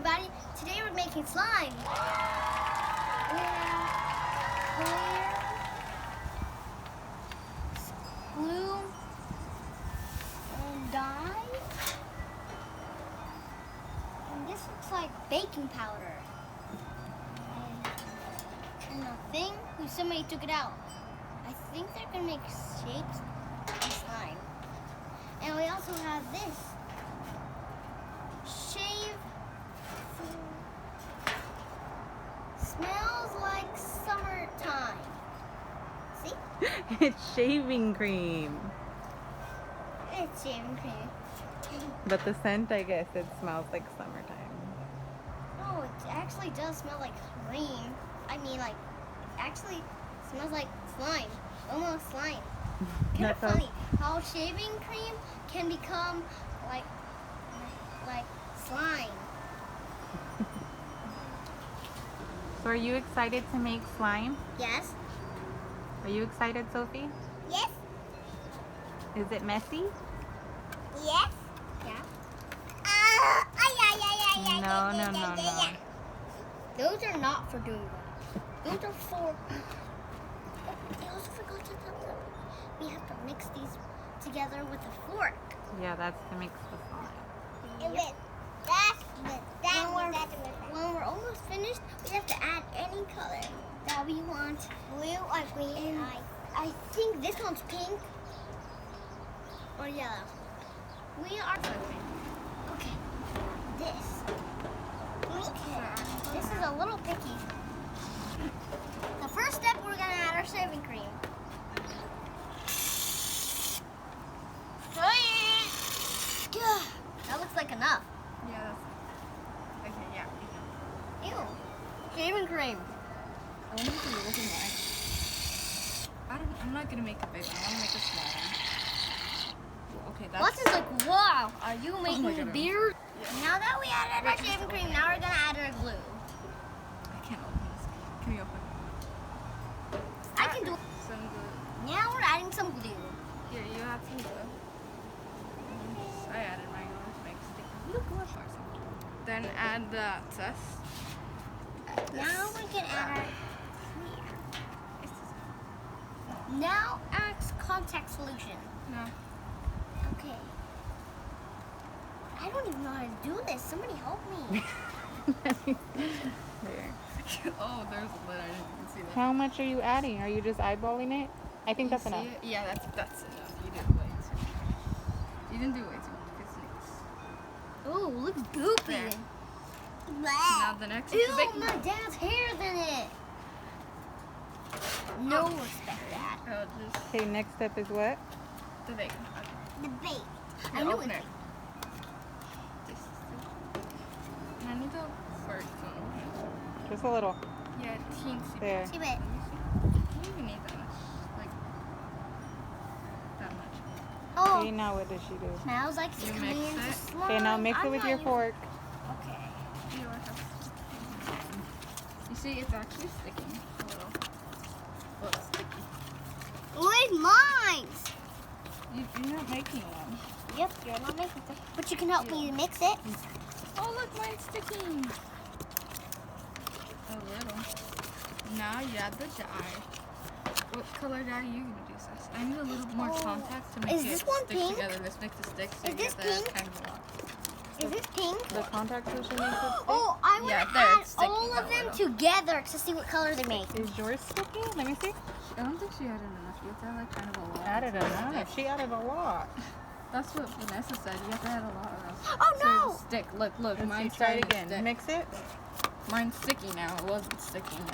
everybody. Today we're making slime. We have clear, glue, and dye. And this looks like baking powder. And the thing, somebody took it out. I think they're gonna make shapes and slime. And we also have this. Shave food. Smells like summertime. See? It's shaving cream. It's shaving cream. But the scent, I guess, it smells like summertime. Oh, it actually does smell like cream. I mean, like, actually smells like slime. Almost slime. Kind of funny how shaving cream can become like slime. So are you excited to make slime? Yes. Are you excited, Sophie? Yes. Is it messy? Yes. Yeah. No. Those are not for doing that. Those are for... I also forgot to tell them. We have to mix these together with a fork. Yeah, that's to mix the slime. Yep. When we're almost finished, we have to add any color that we want. Blue or green? And I think this one's pink or yellow. We are... Okay. This. Okay. This is a little picky. The first step, we're gonna add our shaving cream. That looks like enough. Yeah, that's... Okay, yeah. Ew. Shaving cream. I wonder if you're looking like... I'm not gonna make a big one. I wanna make a small one. Okay, that's... What's this like, wow, are you making a God. beard? Yeah. Now that we added our shaving cream, now we're gonna add our glue. I can't open this. Can you open it? I can do it. Some glue. Now we're adding some glue. Here, you have some glue. I added my own to make sticky. Look what far some. Then add the excess. Now we can add our clear. Now add contact solution. No. Okay. I don't even know how to do this. Somebody help me. There. Oh, there's a lid. I didn't even see that. How much are you adding? Are you just eyeballing it? I think that's You see enough. it? Yeah, that's enough. You did way too much. You didn't do way too much. It's nice. Oh, looks goopy. There. Now the next is Ew, the baking my powder. dad's hair's in it. No respect, Dad. Oh, just Okay, next step is what? the baking powder. The bait. Yeah, I knew open it. it. And I need to fart some. Just a little. Yeah, teensy. There. See it. You don't even need that much. Like, that much. Oh, Okay, now what does she do? smells like it's You coming mix into it. slime. Okay, now mix it I'm with not your even- fork. Okay. You see, it's actually sticking a little. A little sticky. Where's mine? You're not making one. Yep, you're not making it. But you can help me mix it. Oh, look, mine's sticking. A little. Now you add the dye. What color dye are you gonna do, Sis? I need a little more contact to make Is it this one stick pink? together. This makes it stick. So Is you this get the pink? kind of lot. Is this pink? The contact solution makes it stick? Oh, I want Yeah, to there, add it's sticking all of a them little. together to see what color they make. Is yours sticky? Let me see. I don't think she added enough. You have to add like kind of a lot. Added to stick. enough. She added a lot. That's what Vanessa said. You have to add a lot of them. Oh, So no! it'll stick. Look, look. Let's see, Mine's try it starting to again. stick. Mix it. Mine's sticky now. It wasn't sticking. And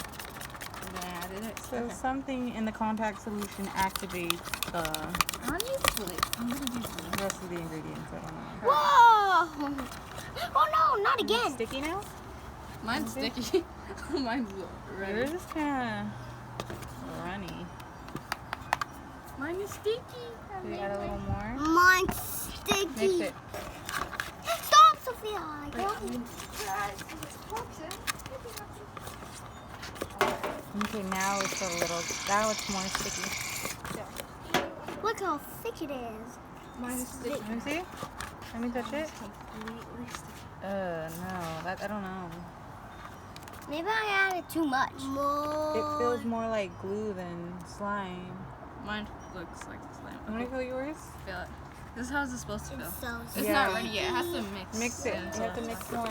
then I added it. So something in the contact solution activates the I want to use blue. I'm gonna use blue. rest of the ingredients. I don't know. Whoa! Oh no, not Is it again. sticky now? Mine's Okay. sticky. Mine's ready. Yours is kind of runny. Mine is sticky. So you add a little more. Mine's sticky. Mix it. Stop, Sophia. I don't- Okay, now it's a little. Now it's more sticky. Look how thick it is. Mine's sticky. Let me see. Let me touch it. Completely sticky. No, That I don't know. Maybe I added too much. It feels more like glue than slime. Mine looks like slime. Want to feel yours? Feel it. This is how it's supposed to feel. So It's Yeah. not ready yet. It has to mix. Mix it. You have to mix more.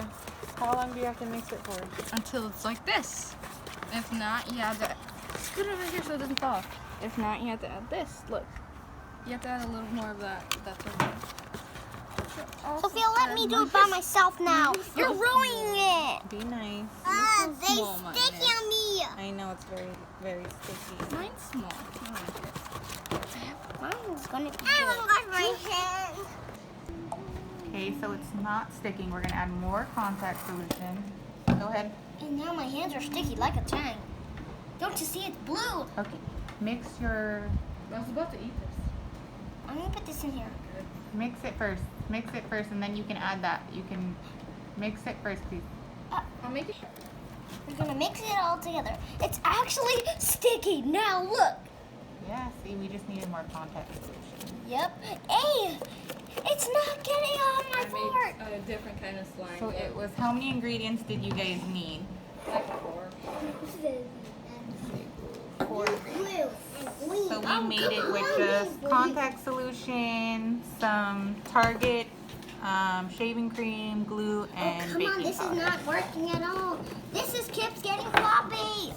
How long do you have to mix it for? Until it's like this. If not, you have to scoot it over here so it doesn't fall. If not, you have to add this. Look. You have to add a little more of that. That's okay. Sophia, let me do it by myself now. You're ruining it. Be nice. They small mine sticky is. on me. I know it's very, very sticky. Mine's small. I like it. Mine's gonna be I haven't got my hand. Okay, so it's not sticking. We're gonna add more contact solution. Go ahead. And now my hands are sticky like a tang. Don't you see it's blue? Okay. Mix your. I was about to eat this. I'm gonna put this in here. Mix it first. Mix it first, and then you can add that. You can mix it first, please. I'll make it. We're gonna mix it all together. It's actually sticky. Now look. Yeah. See, we just needed more contact solution. Yep. Hey, it's not getting on my I fork. made a different kind of slime. So it was. How many ingredients did you guys need? like 4. 4. Blue. So we made it with just contact solution, some Target shaving cream, glue, and Come baking on, this powder. is not working at all. This is keeps getting floppy.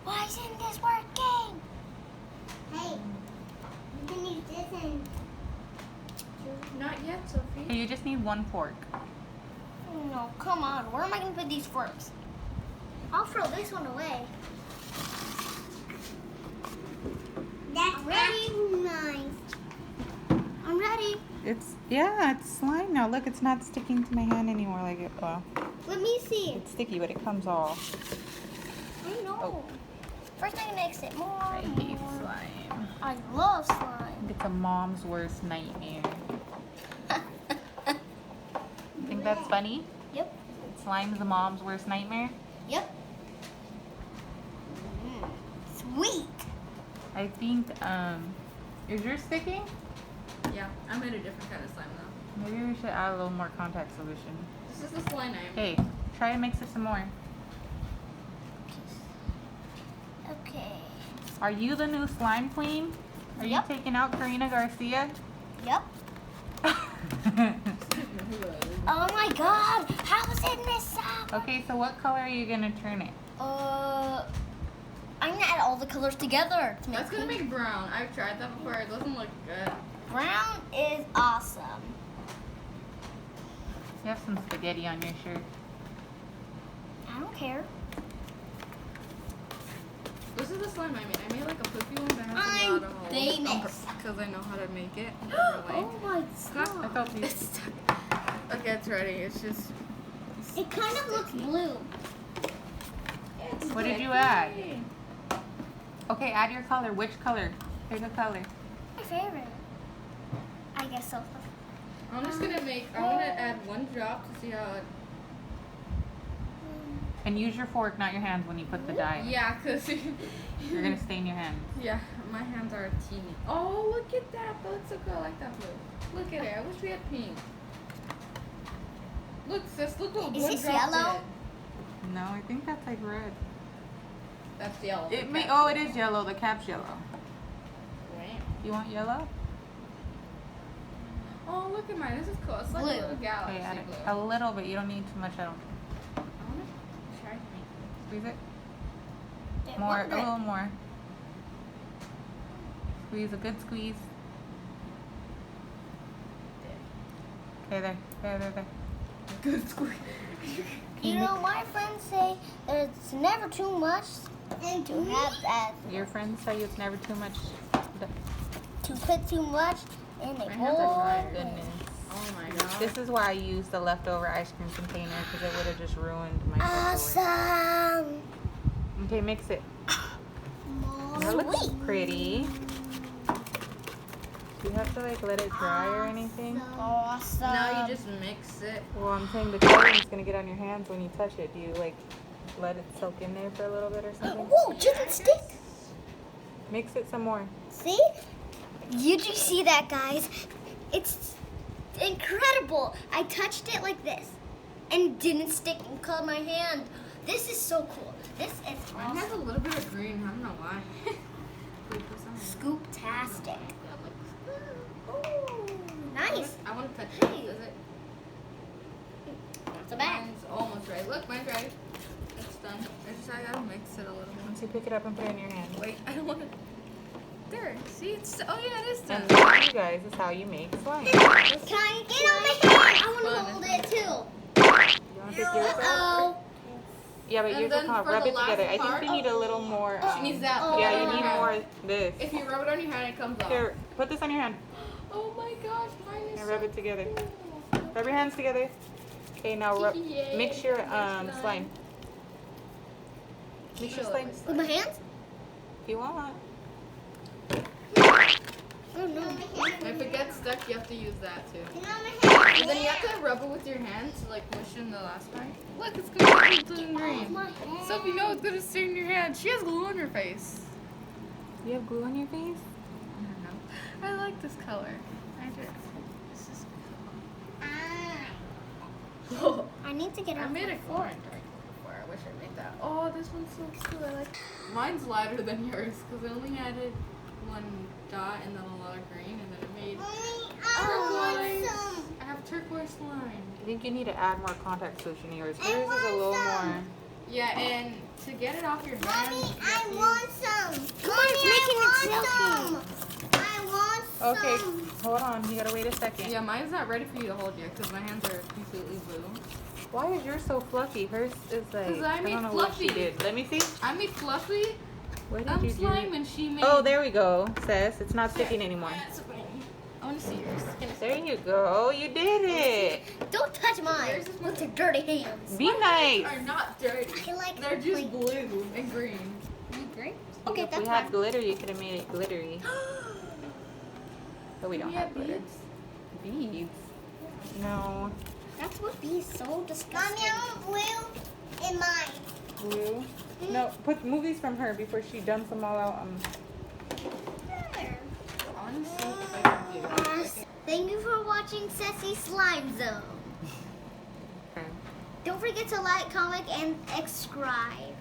Why isn't this working? Hey, you can use this and... Not yet, Sophie. You just need 1 fork. No, come on. Where am I going to put these forks? I'll throw this one away. That's ready. Nice. I'm ready. It's slime now. Look, it's not sticking to my hand anymore like it. Well, Let me see. it's sticky, but it comes off. I know. Oh. First, I mix it more. I hate more. slime. I love slime. It's a mom's worst nightmare. Think that's funny? Yep. Slime is a mom's worst nightmare? Yep. Sweet. I think, is yours sticking? Yeah, I made a different kind of slime though. Maybe we should add a little more contact solution. This is the slime I made. Hey, try to mix it some more. Okay. Are you the new slime queen? Are Yep. you taking out Karina Garcia? Yep. Oh my God! How is it this up? Okay, so what color are you gonna turn it? I'm gonna add all the colors together to make That's gonna pink. make brown. I've tried that before. It doesn't look good. Brown is awesome. You have some spaghetti on your shirt. I don't care. This is the slime I made. I made like a poofy one that has a lot of holes. famous. Because I know how to make it. Oh my I God! felt you. It's stuck. Okay, it's ready. It's just. It kind of looks blue. What did you add? Okay, add your color. Which color? Pick a color. My favorite. I guess so. I'm just gonna make. I'm gonna add 1 drop to see how it. And use your fork, not your hands, when you put the dye. Yeah, cause. You're gonna stain your hands. Yeah, my hands are teeny. Oh, look at that. That looks so good. I like that blue. Look at it. I wish we had pink. Look, sis. Look what Is one this drop yellow? did. No, I think that's like red. That's yellow. It may. Oh, it is yellow. The cap's yellow. Right. You want yellow? Oh, look at mine. This is cool. It's like Blue. a little galaxy Okay, add it. blue. A little bit. You don't need too much. I don't. I want to try to make Squeeze it. Yeah, More. one A bit. little more. Squeeze. A good squeeze. Okay, there. good squeeze. You know, my friends say that it's never too much and to have that Your friends tell you it's never too much. to put too much in a My hands are bowl. dry. Goodness. Oh my god. This is why I used the leftover ice cream container, because it would have just ruined my takeaway. Awesome. Okay, mix it. That looks Sweet. pretty. Do you have to like let it dry or anything? Awesome. Now you just mix it. Well, I'm saying the coloring's gonna get on your hands when you touch it. Do you like let it soak in there for a little bit or something? Whoa, chicken stick. Mix it some more. See? You do see that, guys? It's incredible. I touched it like this and it didn't stick and cut my hand. This is so cool. This is Mine has a awesome. little bit of green. I don't know why. Scoop-tastic. Ooh, nice. I want to touch it. Hey. Is it? Not so bad. Mine's almost ready. Look, mine's ready. It's done. I gotta mix it a little more. Once you pick it up and put it in your hand. Wait, I don't want to. There. See, it's. Oh yeah, it is done. And that, you guys, is how you make slime. You Can I get on my hand? I want to Fun, hold isn't it too. want to pick yours up? Uh-oh. Yeah, but And yours then will come for rub the it together. I last think part- you need a little more. She needs that. Oh. Yeah, Put it you on need your more hand. this. If you rub it on your hand, it comes off. Here, put this on your hand Oh my gosh, mine is. and rub it together. cool. Rub your hands together. Okay, now rub. Yay, Mix your slime. slime. Mix your Fill it slime with With my hands? if you want. Oh no. If it gets stuck, you have to use that too. Get on my hand. And then you have to rub it with your hand to like push in the last part. Look, it's gonna be blue and Off green. my hand. So if you know it's gonna stay in your hand. She has glue on her face. You have glue on your face? I don't know. I like this color. I do. This is cool. I need to get I off made my a corn drink before. I wish I made that. Oh, this one's so cool. I like. Mine's lighter than yours because I only added one dot and then a lot of green, and then it made. I I have turquoise slime. I think you need to add more contact solution to yours. I Yours is a want little some. more. Yeah, and to get it off your Mommy, hands. you I have to want some. Come on, it's making it silky. I want some. Okay, hold on. You gotta wait a second. Yeah, mine's not ready for you to hold yet because my hands are completely blue. Why is yours so fluffy? Hers is like, 'Cause I I made don't know what she fluffy. did. Let me see. I made fluffy What did you do? slime and she made. Oh, there we go, Sis. It's not sticking anymore. I want to see yours. There you go. You did it. Don't touch mine Yours is with your dirty hands. Be nice. Are not dirty. I like They're just like- blue and green. Great. Okay, If that's we had fine. glitter, you could have made it glittery. But we don't Yeah, have glitter. Beads? No. That would be so disgusting. Mommy, I want blue in mine. Blue? No, move these from her before she dumps them all out. There. I want to see if I can do it. Thank you for watching Sassy Slime Zone. Okay. Don't forget to like, comment, and subscribe.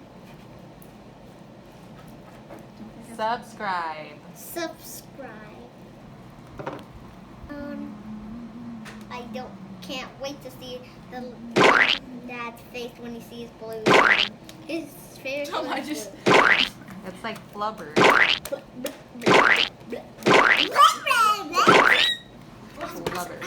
Subscribe. Subscribe. I can't wait to see the dad's face when he sees blue. His favorite. Oh, I color is just- blue. It's like flubber. Blue. Flubber.